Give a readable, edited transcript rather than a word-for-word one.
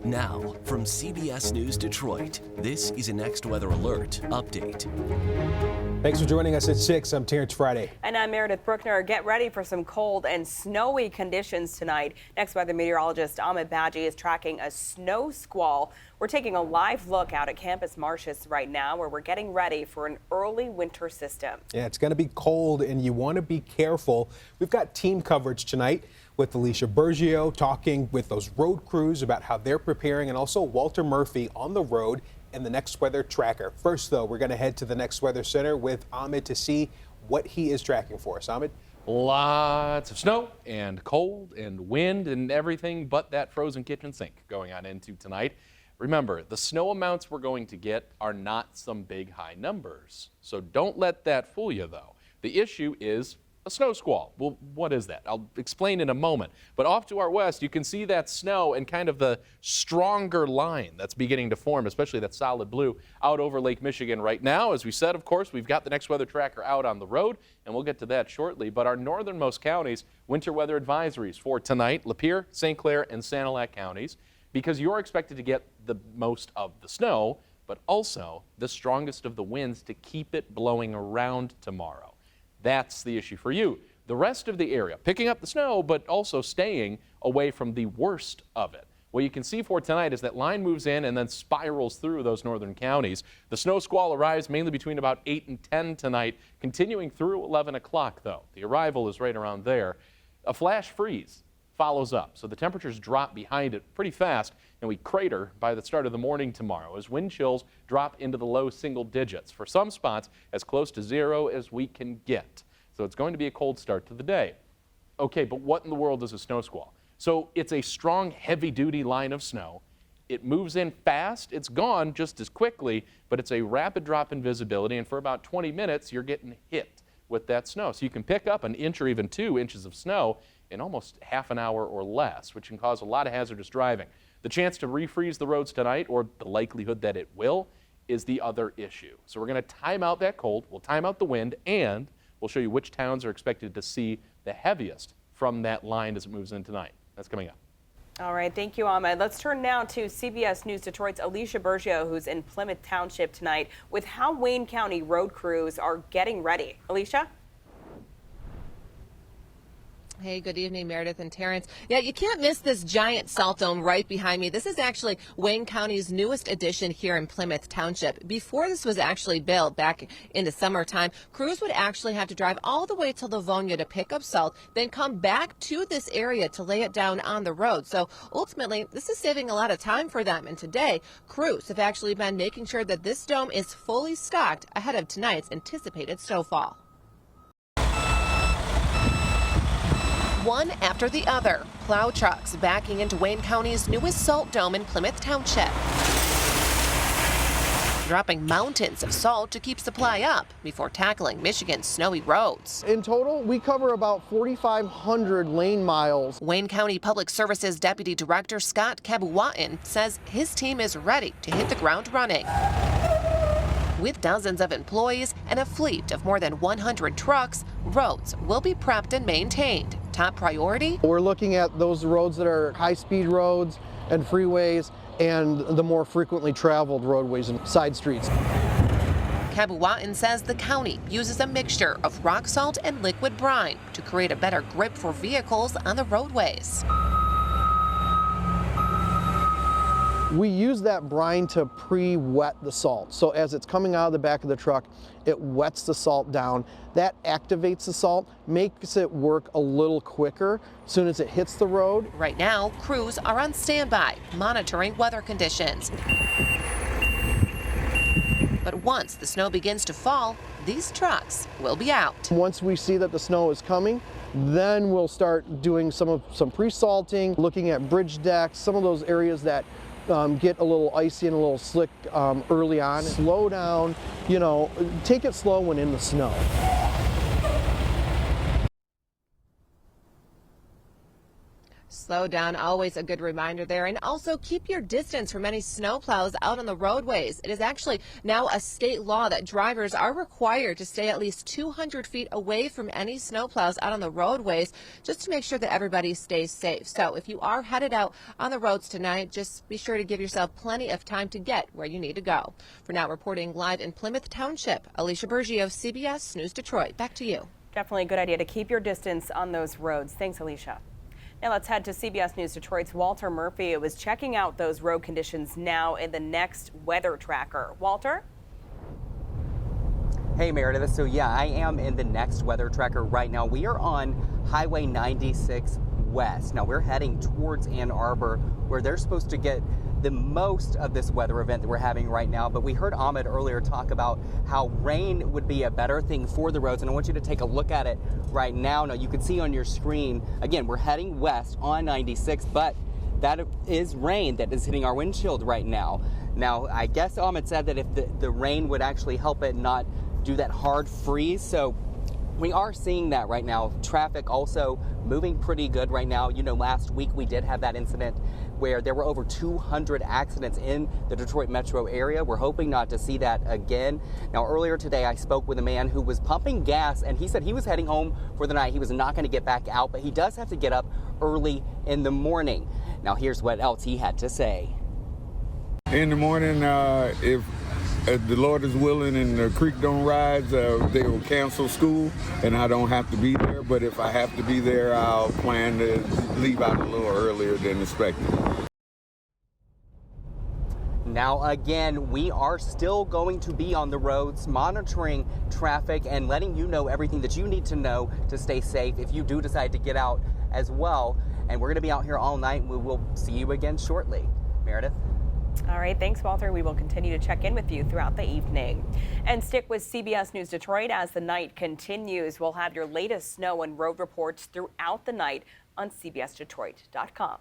Now, from CBS News Detroit, this is a Next Weather Alert update. Thanks for joining us at 6. I'm Terrence Friday. And I'm Meredith Bruckner. Get ready for some cold and snowy conditions tonight. Next weather meteorologist Ahmed Badji is tracking a snow squall. We're taking a live look out at Campus Martius right now, where we're getting ready for an early winter system. Yeah, it's going to be cold and you want to be careful. We've got team coverage tonight with Alicia Bergio talking with those road crews about how they're preparing, and also Walter Murphy on the road and the Next Weather Tracker. First, though, we're going to head to the Next Weather Center with Ahmed to see what he is tracking for us. Ahmed? Lots of snow and cold and wind and everything but that frozen kitchen sink going on into tonight. Remember, the snow amounts we're going to get are not some big high numbers. So don't let that fool you, though. The issue is a snow squall. Well, what is that? I'll explain in a moment. But off to our west, you can see that snow and kind of the stronger line that's beginning to form, especially that solid blue out over Lake Michigan right now. As we said, of course, we've got the Next Weather Tracker out on the road, and we'll get to that shortly. But our northernmost counties, winter weather advisories for tonight: Lapeer, St. Clair, and Sanilac counties, because you're expected to get the most of the snow, but also the strongest of the winds to keep it blowing around tomorrow. That's the issue for you. The rest of the area, picking up the snow, but also staying away from the worst of it. What you can see for tonight is that line moves in and then spirals through those northern counties. The snow squall arrives mainly between about 8 and 10 tonight, continuing through 11 o'clock, though. The arrival is right around there. A flash freeze follows up, so the temperatures drop behind it pretty fast, and we crater by the start of the morning tomorrow as wind chills drop into the low single digits. For some spots, as close to 0 as we can get. So it's going to be a cold start to the day. Okay, but what in the world is a snow squall? So it's a strong, heavy-duty line of snow. It moves in fast. It's gone just as quickly, but it's a rapid drop in visibility, and for about 20 minutes, you're getting hit with that snow. So you can pick up 1 inch or even 2 inches of snow in almost half an hour or less, which can cause a lot of hazardous driving. The chance to refreeze the roads tonight, or the likelihood that it will, is the other issue. So we're going to time out that cold, we'll time out the wind, and we'll show you which towns are expected to see the heaviest from that line as it moves in tonight. That's coming up. All right, thank you, Ahmed. Let's turn now to CBS News Detroit's Alicia Bergio, who's in Plymouth Township tonight, with how Wayne County road crews are getting ready. Alicia? Hey, good evening, Meredith and Terrence. Yeah, you can't miss this giant salt dome right behind me. This is actually Wayne County's newest addition here in Plymouth Township. Before this was actually built back in the summertime, crews would actually have to drive all the way to Livonia to pick up salt, then come back to this area to lay it down on the road. So ultimately, this is saving a lot of time for them. And today, crews have actually been making sure that this dome is fully stocked ahead of tonight's anticipated snowfall. One after the other, plow trucks backing into Wayne County's newest salt dome in Plymouth Township, dropping mountains of salt to keep supply up before tackling Michigan's snowy roads. In total, we cover about 4,500 lane miles. Wayne County Public Services Deputy Director Scott Kabuwatin says his team is ready to hit the ground running. With dozens of employees and a fleet of more than 100 trucks, roads will be prepped and maintained. Top priority? We're looking at those roads that are high-speed roads and freeways, and the more frequently traveled roadways and side streets. Kabuwatin says the county uses a mixture of rock salt and liquid brine to create a better grip for vehicles on the roadways. We use that brine to pre-wet the salt. So as it's coming out of the back of the truck, it wets the salt down. That activates the salt, makes it work a little quicker as soon as it hits the road. Right now, crews are on standby, monitoring weather conditions. But once the snow begins to fall, these trucks will be out. Once we see that the snow is coming, then we'll start doing some pre-salting, looking at bridge decks, some of those areas that get a little icy and a little slick early on. Slow down, take it slow when in the snow. slow down. Always a good reminder there. And also keep your distance from any snowplows out on the roadways. It is actually now a state law that drivers are required to stay at least 200 feet away from any snowplows out on the roadways, just to make sure that everybody stays safe. So if you are headed out on the roads tonight, just be sure to give yourself plenty of time to get where you need to go. For now, reporting live in Plymouth Township, Alicia Bergio, CBS News Detroit. Back to you. Definitely a good idea to keep your distance on those roads. Thanks, Alicia. Now let's head to CBS News Detroit's Walter Murphy. It was checking out those road conditions now in the Next Weather Tracker. Walter? Hey Meredith, so yeah, I am in the Next Weather Tracker right now. We are on Highway 96 West. Now we're heading towards Ann Arbor, where they're supposed to get the most of this weather event that we're having right now. But we heard Ahmed earlier talk about how rain would be a better thing for the roads, and I want you to take a look at it right now. Now you can see on your screen, again, we're heading west on 96, but that is rain that is hitting our windshield right now. Now, I guess Ahmed said that if the rain would actually help it not do that hard freeze, so we are seeing that right now. Traffic also moving pretty good right now. You know, last week we did have that incident where there were over 200 accidents in the Detroit metro area. We're hoping not to see that again. Now, earlier today, I spoke with a man who was pumping gas, and he said he was heading home for the night. He was not going to get back out, but he does have to get up early in the morning. Now, here's what else he had to say. In the morning, if the Lord is willing and the creek don't rise, they will cancel school and I don't have to be there. But if I have to be there, I'll plan to leave out a little earlier than expected. Now, again, we are still going to be on the roads monitoring traffic and letting you know everything that you need to know to stay safe if you do decide to get out as well. And we're going to be out here all night. We will see you again shortly. Meredith? All right, thanks, Walter. We will continue to check in with you throughout the evening. And stick with CBS News Detroit as the night continues. We'll have your latest snow and road reports throughout the night on CBSDetroit.com.